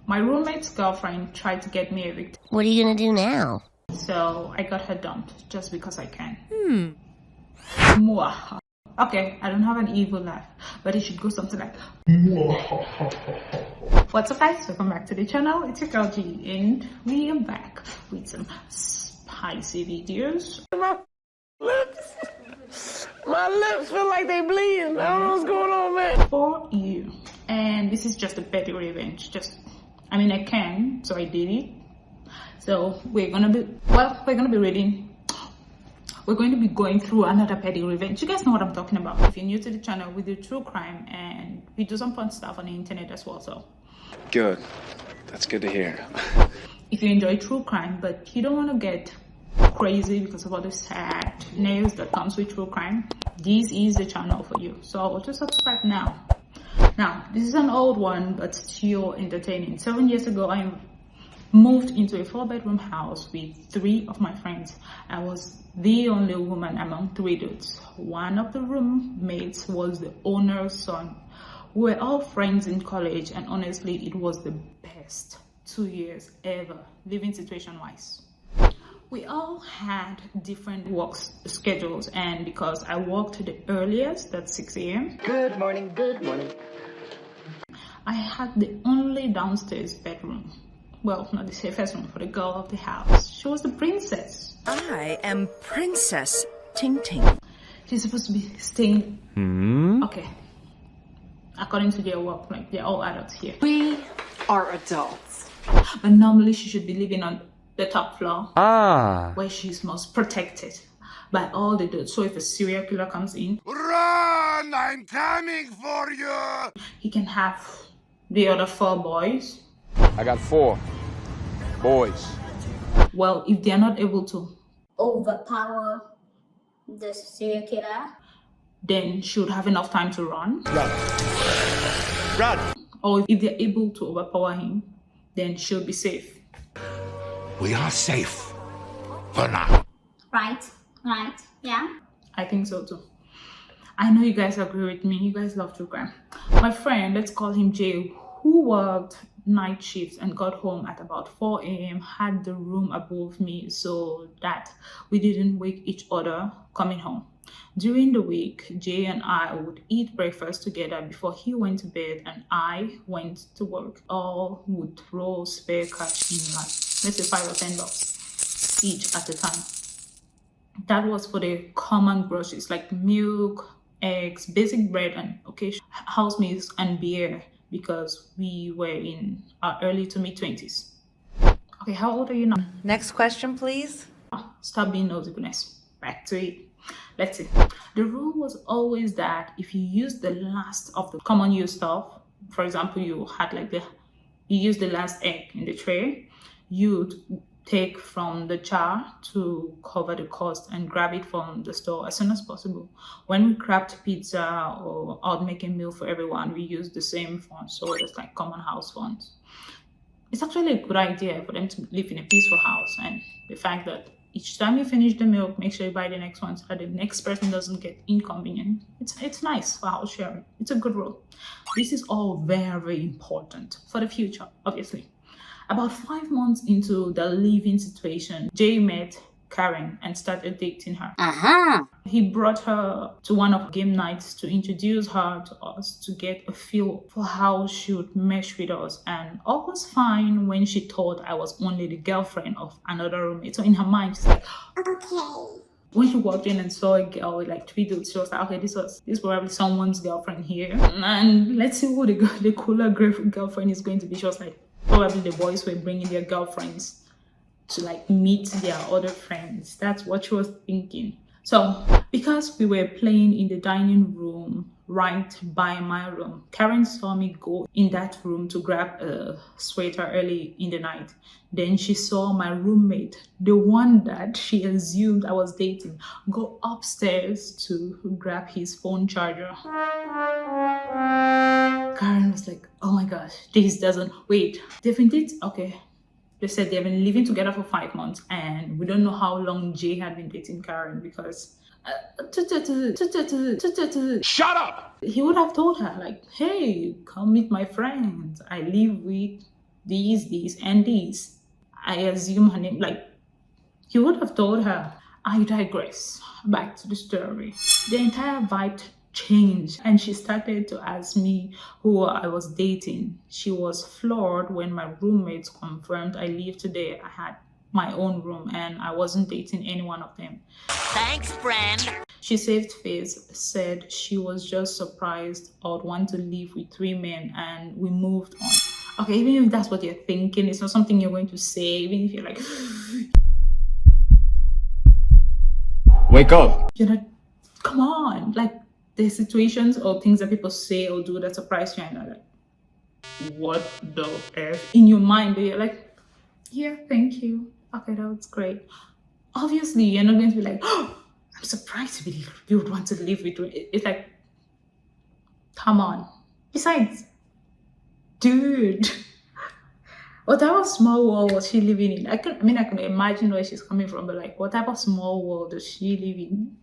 My roommate's girlfriend tried to get me evicted. What are you gonna do now? So I got her dumped just because I can. Mwah. Okay, I don't have an evil laugh, but it should go something like What's up guys, welcome back to the channel. It's your girl G and we are back with some spicy videos. My lips feel like they bleeding. I don't know what's going on, man. For you. And this is just a petty revenge. I can, so I did it. So we're going to be going through another petty revenge. You guys know what I'm talking about. If you're new to the channel, we do true crime and we do some fun stuff on the internet as well. So good. That's good to hear. If you enjoy true crime, but you don't want to get crazy because of all the sad news that comes with true crime, this is the channel for you. So just subscribe now. Now, this is an old one, but still entertaining. 7 years ago, I moved into a 4-bedroom house with 3 of my friends. I was the only woman among 3 dudes. One of the roommates was the owner's son. We were all friends in college, and honestly, it was the best 2 years ever, living situation-wise. We all had different work schedules, and because I worked the earliest, that's 6 a.m. Good morning, good morning. I had the only downstairs bedroom. Well, not the safest room for the girl of the house. She was the princess. I am Princess Ting Ting. She's supposed to be staying. Okay. According to their work, like they're all adults here. We are adults. But normally she should be living on the top floor. Where she's most protected by all the dudes. So if a serial killer comes in, run! I'm coming for you! He can have the other 4 boys. I got 4 boys. Well, if they're not able to Overpower the serial killer? then she would have enough time to run. Run! Or if they're able to overpower him, then she'll be safe. We are safe for now. Right, yeah. I think so too. I know you guys agree with me. You guys love true crime. My friend, let's call him Jay, who worked night shifts and got home at about 4 a.m. had the room above me so that we didn't wake each other coming home. During the week, Jay and I would eat breakfast together before he went to bed and I went to work. All would throw spare cash in, like let's say $5 or $10 each at a time. That was for the common groceries like milk, eggs, basic bread, and occasional house meals and beer, because we were in our early to mid 20s. Okay, how old are you now? Next question, please. Stop being nosy, goodness. Back to it. Let's see. The rule was always that if you use the last of the common use stuff, for example, you used the last egg in the tray, you'd take from the jar to cover the cost and grab it from the store as soon as possible. When we grabbed pizza or I'd make a meal for everyone, we used the same funds, so it's like common house funds. It's actually a good idea for them to live in a peaceful house, and the fact that each time you finish the milk, make sure you buy the next one so that the next person doesn't get inconvenient. It's nice for house sharing. It's a good rule. This is all very important for the future, obviously. About 5 months into the living situation, Jay met Karen and started dating her. He brought her to one of game nights to introduce her to us to get a feel for how she would mesh with us, and all was fine when she thought I was only the girlfriend of another roommate. So in her mind, she's like, okay. When she walked in and saw a girl with like 3 dudes, she was like, okay, this is probably someone's girlfriend here, and let's see who the cooler girlfriend is going to be. She was like, probably the boys were bringing their girlfriends to like meet their other friends. That's what she was thinking. So because we were playing in the dining room right by my room, Karen saw me go in that room to grab a sweater early in the night. Then she saw my roommate, the one that she assumed I was dating, go upstairs to grab his phone charger. Karen was like, oh my gosh, this doesn't, wait, they've been dating, okay. They said they've been living together for 5 months, and we don't know how long Jay had been dating Karen because Shut up! he would have told her like, hey, come meet my friends. I live with these, and these. I assume her name, like, he would have told her. I digress. Back to the story. The entire vibe changed and she started to ask me who I was dating. She was floored when my roommates confirmed I lived today. I had my own room and I wasn't dating any one of them. Thanks, friend. She saved face, said she was just surprised I would want to live with 3 men, and we moved on. Okay, even if that's what you're thinking, it's not something you're going to say, even if you're like, Wake up. you're not, come on. Like, there's situations or things that people say or do that surprise you, and you're like, what the F? In your mind, but you're like, yeah, thank you. Okay, that was great. Obviously, you're not going to be like, oh, I'm surprised you would want to live with me. It's like, come on. Besides, dude, what type of small world was she living in? I can imagine where she's coming from, but like, what type of small world does she live in?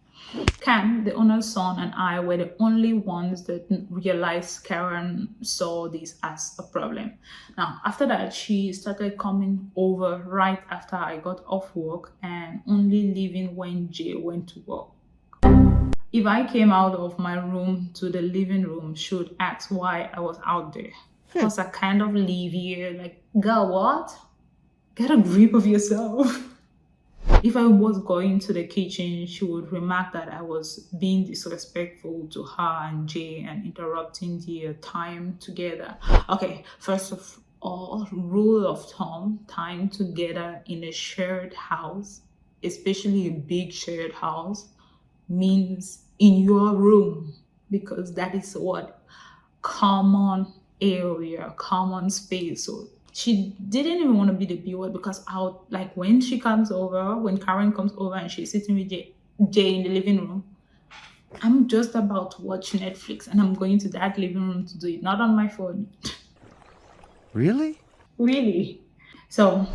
Cam, the owner's son, and I were the only ones that realized Karen saw this as a problem. Now, after that, she started coming over right after I got off work and only leaving when Jay went to work. If I came out of my room to the living room, she would ask why I was out there. Because I kind of leave here like, girl, what? Get a grip of yourself. If I was going to the kitchen, she would remark that I was being disrespectful to her and Jay and interrupting their time together. Okay, first of all, rule of thumb, time together in a shared house, especially a big shared house, means in your room, because that is what common area, common space. So she didn't even want to be the B word, because out, like, when she comes over, when Karen comes over and she's sitting with Jay in the living room, I'm just about to watch Netflix and I'm going to that living room to do it, not on my phone. Really? Really? So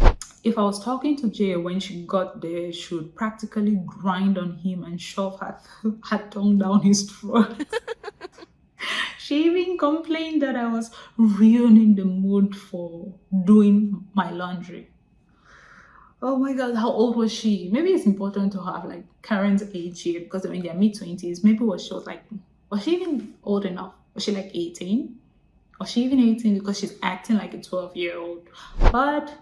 if I was talking to Jay when she got there, she would practically grind on him and shove her tongue down his throat. She even complained that I was ruining the mood for doing my laundry. Oh my God, how old was she? Maybe it's important to have like Karen's age here, because they're in their mid-20s. Maybe was she even old enough? Was she like 18? Was she even 18? Because she's acting like a 12-year-old. But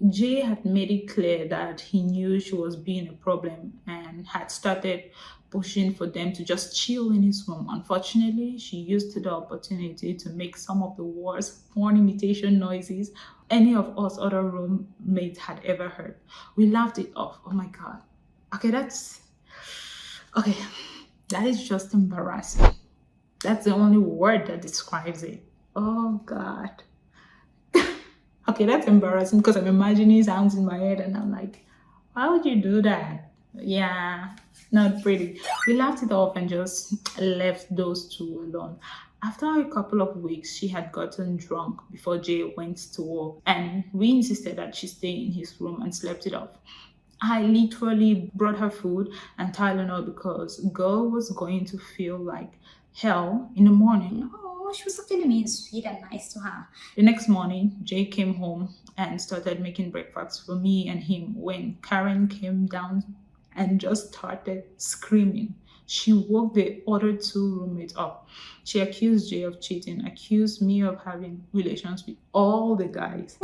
Jay had made it clear that he knew she was being a problem and had started pushing for them to just chill in his room. Unfortunately, she used the opportunity to make some of the worst porn imitation noises any of us other roommates had ever heard. We laughed it off. Oh my God. Okay, that is just embarrassing. That's the only word that describes it. Oh God. Okay, that's embarrassing because I'm imagining sounds in my head and I'm like, why would you do that? Yeah, not pretty. We laughed it off and just left those two alone. After a couple of weeks, she had gotten drunk before Jay went to work, and we insisted that she stay in his room and slept it off. I literally brought her food and Tylenol because girl was going to feel like hell in the morning. Oh, she was actually being sweet and nice to her. The next morning, Jay came home and started making breakfast for me and him when Karen came down and just started screaming. She woke the other two roommates up. She accused Jay of cheating, accused me of having relations with all the guys.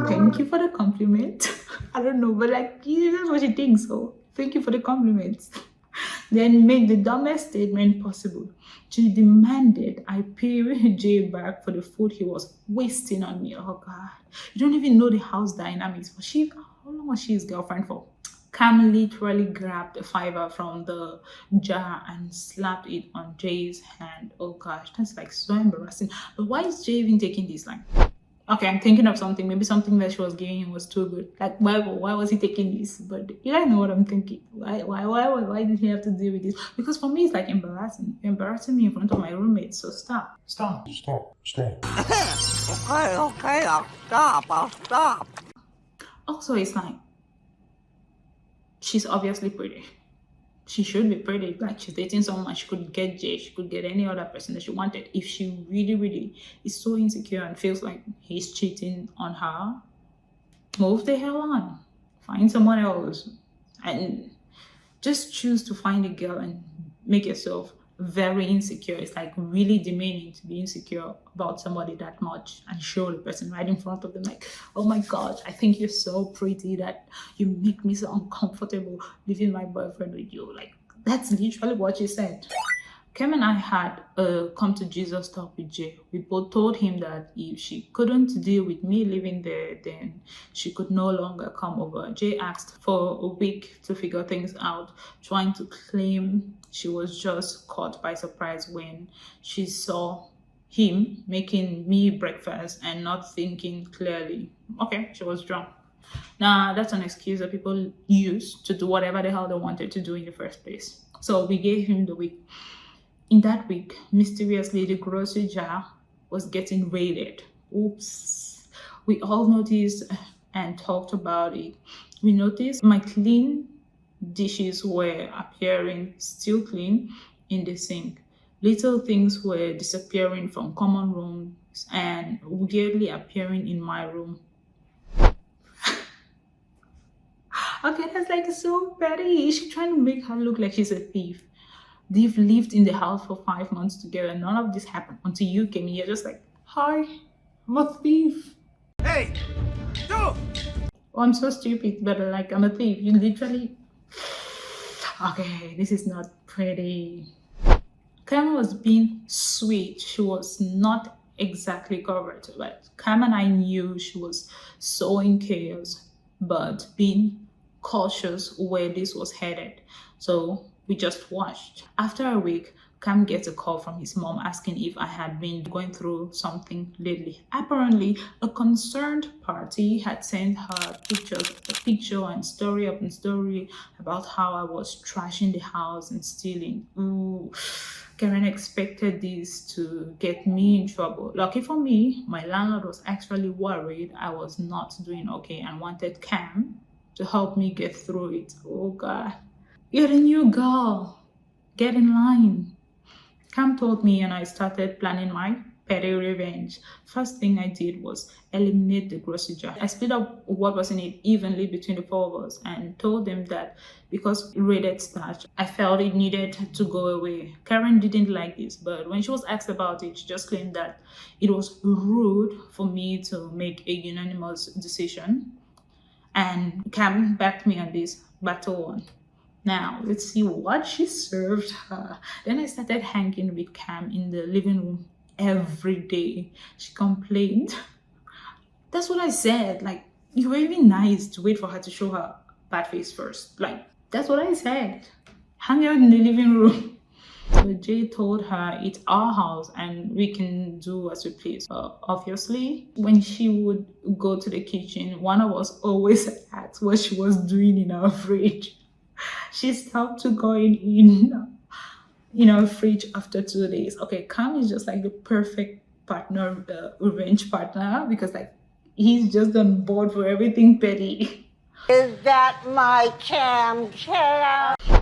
Thank you for the compliment. I don't know, but like, that's what she thinks, so thank you for the compliments. Then made the dumbest statement possible. She demanded I pay Jay back for the food he was wasting on me. Oh God. You don't even know the house dynamics. But how long was she his girlfriend for? Cam literally grabbed a $5 from the jar and slapped it on Jay's hand. Oh gosh, that's like so embarrassing. But why is Jay even taking this line? Okay, I'm thinking of something. Maybe something that she was giving him was too good. Like, why was he taking this? But you guys know what I'm thinking. Why did he have to deal with this? Because for me, it's like embarrassing. You're embarrassing me in front of my roommates. So stop. Stop. Okay, I'll stop. Also, it's like, she's obviously pretty. she should be pretty. Like, she's dating someone, she could get Jay, she could get any other person that she wanted. If she really, really is so insecure and feels like he's cheating on her, move the hell on. Find someone else. And just choose to find a girl and make yourself very insecure. It's like really demeaning to be insecure about somebody that much and show the person right in front of them like, oh my gosh, I think you're so pretty that you make me so uncomfortable leaving my boyfriend with you. Like, that's literally what she said. Kim and I had a come to Jesus talk with Jay. We both told him that if she couldn't deal with me living there, then she could no longer come over. Jay asked for a week to figure things out, trying to claim she was just caught by surprise when she saw him making me breakfast and not thinking clearly. Okay, she was drunk. Now, that's an excuse that people use to do whatever the hell they wanted to do in the first place. So we gave him the week. In that week, mysteriously, the grocery jar was getting raided. Oops. We all noticed and talked about it. We noticed my clean dishes were appearing still clean in the sink. Little things were disappearing from common rooms and weirdly appearing in my room. Okay, that's like so petty. She's trying to make her look like she's a thief. They've lived in the house for 5 months together. None of this happened until you came in. You're just like, hi, I'm a thief. Hey, go! Oh, I'm so stupid, but like, I'm a thief. You literally... Okay, this is not pretty. Cam was being sweet. She was not exactly covered, but Cam and I knew she was sowing chaos, but being cautious where this was headed. So we just watched. After a week, Cam gets a call from his mom asking if I had been going through something lately. Apparently, a concerned party had sent her picture and story upon story about how I was trashing the house and stealing. Ooh, Karen expected this to get me in trouble. Lucky for me, my landlord was actually worried I was not doing okay and wanted Cam to help me get through it. Oh God. You're a new girl. Get in line. Cam told me and I started planning my petty revenge. First thing I did was eliminate the grocery jar. I split up what was in it evenly between the four of us and told them that because it raided starch, I felt it needed to go away. Karen didn't like this, but when she was asked about it, she just claimed that it was rude for me to make a unanimous decision. And Cam backed me on this. Battle won. Now, let's see what she served her. Then I started hanging with Cam in the living room every day. She complained. That's what I said. Like, you were even nice to wait for her to show her bad face first. Like, that's what I said. Hang out in the living room. But Jay told her it's our house and we can do as we please. Obviously, when she would go to the kitchen, one of us always asked what she was doing in our fridge. She stopped to going in our fridge after 2 days. Okay, Cam is just like the perfect partner, the revenge partner, because like he's just on board for everything petty. Is that my Cam?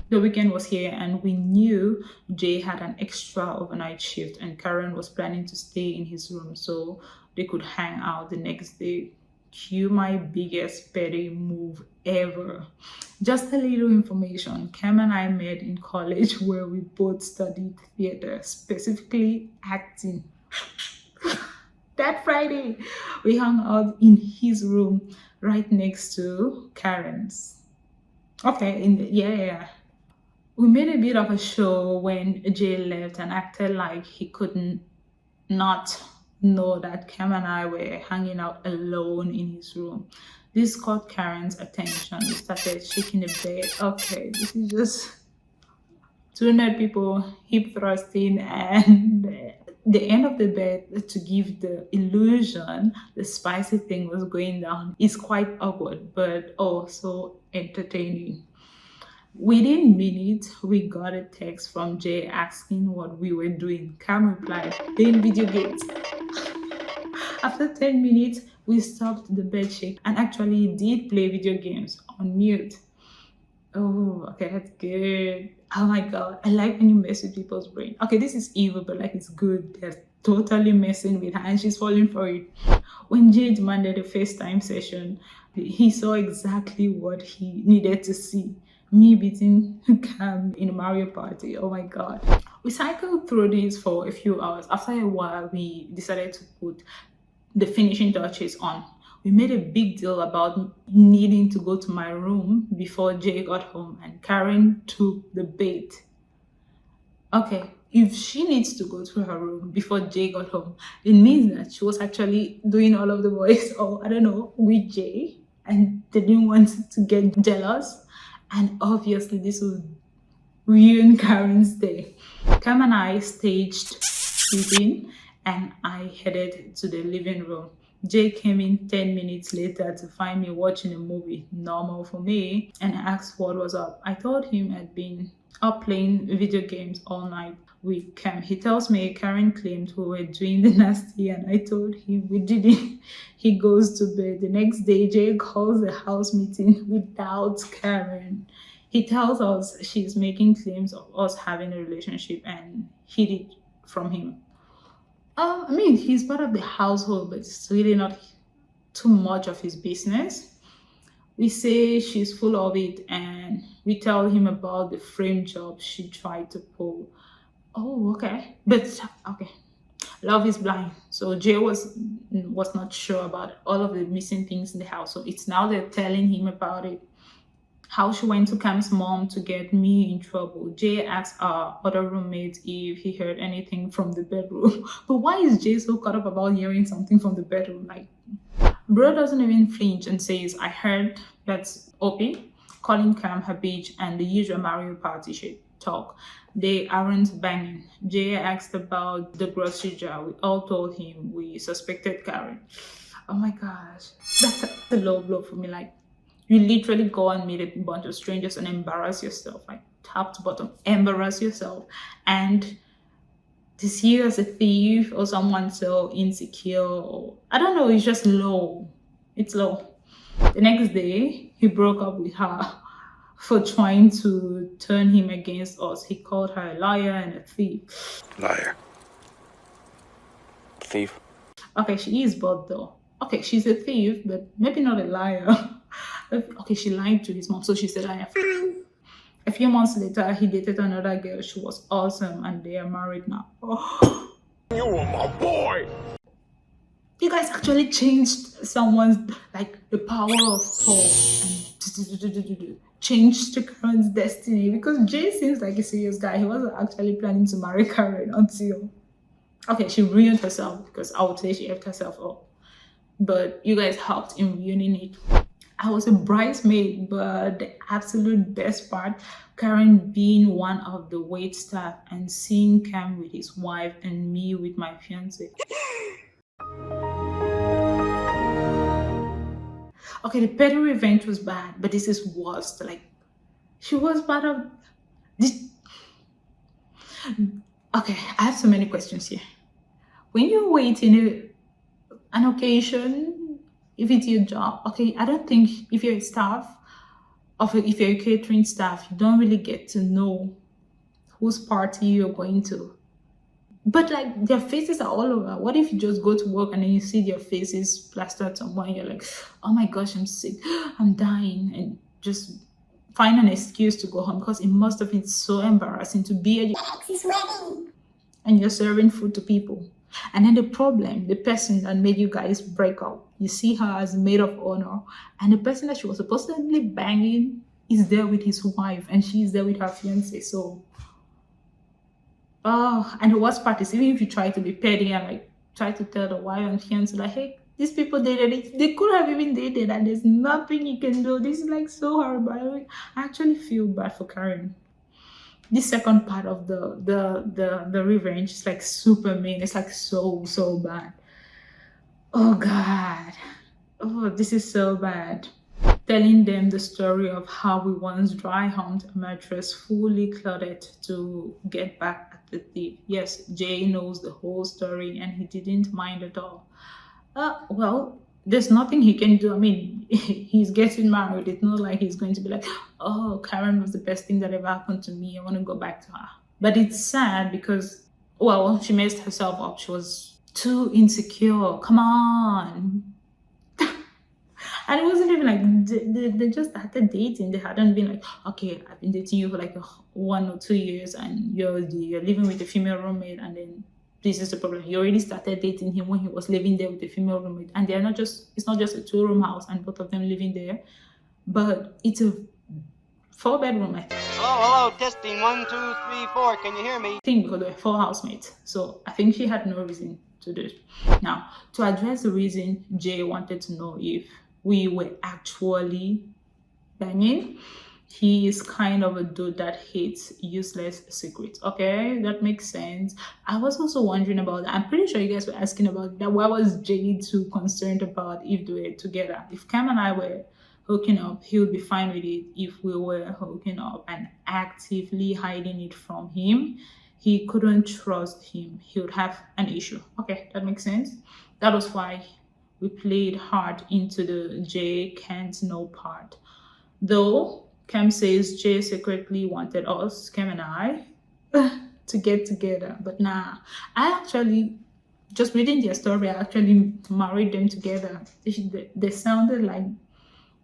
The weekend was here and we knew Jay had an extra overnight shift and Karen was planning to stay in his room so they could hang out the next day. Cue my biggest petty move ever. Just a little information. Cam and I met in college where we both studied theater, specifically acting. That Friday, we hung out in his room right next to Karen's. Okay, yeah. We made a bit of a show when Jay left and acted like he couldn't not know that Cam and I were hanging out alone in his room. This caught Karen's attention. We started shaking the bed. Okay, this is just 200 people hip thrusting and the end of the bed to give the illusion the spicy thing was going down is quite awkward but also entertaining. Within minutes, we got a text from Jay asking what we were doing. Cam replied, playing video games. After 10 minutes, we stopped the bed shake and actually did play video games on mute. Oh, okay, that's good. Oh my god, I like when you mess with people's brain. Okay, this is evil, but like it's good. They're totally messing with her and she's falling for it. When Jay demanded a FaceTime session, he saw exactly what he needed to see. Me beating Cam in a Mario Party. Oh my god. We cycled through this for a few hours. After a while, we decided to put the finishing touches on. We made a big deal about needing to go to my room before Jay got home, and Karen took the bait. Okay, if she needs to go to her room before Jay got home, it means that she was actually doing all of the boys, or I don't know, with Jay, and they didn't want to get jealous. And obviously, this would ruin Karen's day. Cam and I staged sleeping, and I headed to the living room. Jay came in 10 minutes later to find me watching a movie, normal for me, and asked what was up. I told him I'd been up playing video games all night with Cam. He tells me Karen claimed we were doing the nasty, and I told him we didn't. He goes to bed. The next day, Jay calls a house meeting without Karen. He tells us she's making claims of us having a relationship and hid it from him. I mean, he's part of the household, but it's really not too much of his business. We say she's full of it, and we tell him about the frame job she tried to pull. Oh, okay. But okay. Love is blind. So Jay was not sure about all of the missing things in the house. So it's now they're telling him about it. How she went to Cam's mom to get me in trouble. Jay asked our other roommate if he heard anything from the bedroom. But why is Jay so caught up about hearing something from the bedroom? Like, bro doesn't even flinch and says, I heard that's Opie calling Cam her bitch and the usual Mario Party shit talk. They aren't banging. Jay asked about the grocery jar. We all told him we suspected Karen. Oh my gosh. That's the low blow for me. Like, you literally go and meet a bunch of strangers and embarrass yourself, like top to bottom, embarrass yourself. And to see you as a thief or someone so insecure, or I don't know, it's just low. It's low. The next day, he broke up with her for trying to turn him against us. He called her a liar and a thief. Liar. Thief. Okay, she is both though. Okay, she's a thief, but maybe not a liar. Okay, she lied to his mom, so she's a liar. A few months later, he dated another girl. She was awesome, and they are married now. Oh. You were my boy. You guys actually changed someone's, like, the power of thought and changed Karen's destiny, because Jay seems like a serious guy. He wasn't actually planning to marry Karen until, okay, she ruined herself, because I would say she effed herself up. But you guys helped in ruining it. I was a bridesmaid, but the absolute best part, Karen being one of the wait staff and seeing Cam with his wife and me with my fiance. Okay, the petty revenge was bad, but this is worse. Like, she was part of this. Okay, I have so many questions here. When you're waiting an occasion, if it's your job, okay, I don't think if you're a staff, if you're a catering staff, you don't really get to know whose party you're going to. But like, their faces are all over. What if you just go to work and then you see their faces plastered somewhere and you're like, oh my gosh, I'm sick, I'm dying, and just find an excuse to go home, because it must have been so embarrassing to be at your ex's wedding and you're serving food to people. And then the problem, the person that made you guys break up, you see her as maid of honor, and the person that she was supposedly banging is there with his wife, and she's there with her fiance. So, and the worst part is, even if you try to be petty and like try to tell the wife and fiance, like, hey, these people dated it, they could have even dated, and there's nothing you can do. This is like so horrible. I actually feel bad for Karen. This second part of the revenge is like super mean. It's like so bad. Oh god. Oh, this is so bad. Telling them the story of how we once dry humped a mattress fully cluttered to get back at the thief. Yes, Jay knows the whole story and he didn't mind at all. Well, there's nothing he can do. I mean, he's getting married. It's not like he's going to be like, oh, Karen was the best thing that ever happened to me. I want to go back to her. But it's sad because, well, she messed herself up. She was too insecure. Come on. And it wasn't even like they just started dating. They hadn't been like, okay, I've been dating you for like 1 or 2 years, and you're living with a female roommate, and then this is the problem. You already started dating him when he was living there with a female roommate, and they're not just, it's not just a 2-room house and both of them living there, but it's a 4-bedroom. Hello, testing 1, 2, 3, 4. Can you hear me? I think because they were 4 housemates. So I think she had no reason to do it. Now, to address the reason Jay wanted to know if we were actually banging, he is kind of a dude that hates useless secrets. Okay, that makes sense. I was also wondering about that. I'm pretty sure you guys were asking about that. Why was Jay too concerned about if they were together? If Cam and I were hooking up, he would be fine with it. If we were hooking up and actively hiding it from him, he couldn't trust him. He would have an issue. Okay, that makes sense. That was why we played hard into the Jay can't know part. Though Cam says Jay secretly wanted us, Cam and I, to get together. But nah, I actually, just reading their story, I actually married them together. They sounded like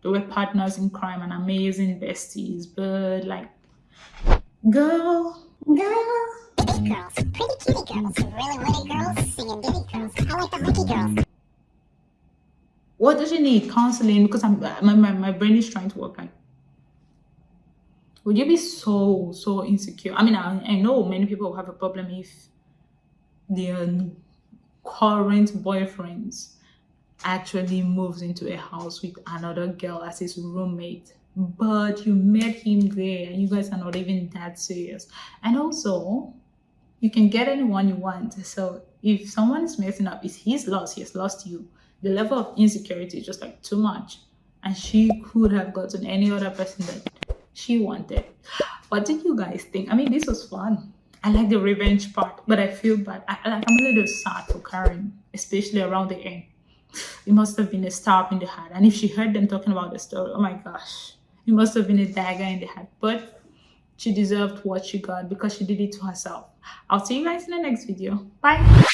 they were partners in crime and amazing besties. But like, girl. Pretty girls, pretty kitty girls, really witty girls, singing ditty girls. I like the Mickey girls. What does she need? Counseling? Because my brain is trying to work. Like, would you be so insecure? I mean, I know many people have a problem if their current boyfriends actually moves into a house with another girl as his roommate, but you met him there and you guys are not even that serious. And also, you can get anyone you want. So if someone is messing up, it's his loss. He has lost you. The level of insecurity is just like too much, and she could have gotten any other person that she wanted. What did you guys think? I mean, this was fun. I like the revenge part, but I feel bad. I'm a little sad for Karen, especially around the end. It must have been a stab in the heart, and if she heard them talking about the story, oh my gosh, it must have been a dagger in the heart. But she deserved what she got because she did it to herself. I'll see you guys in the next video. Bye.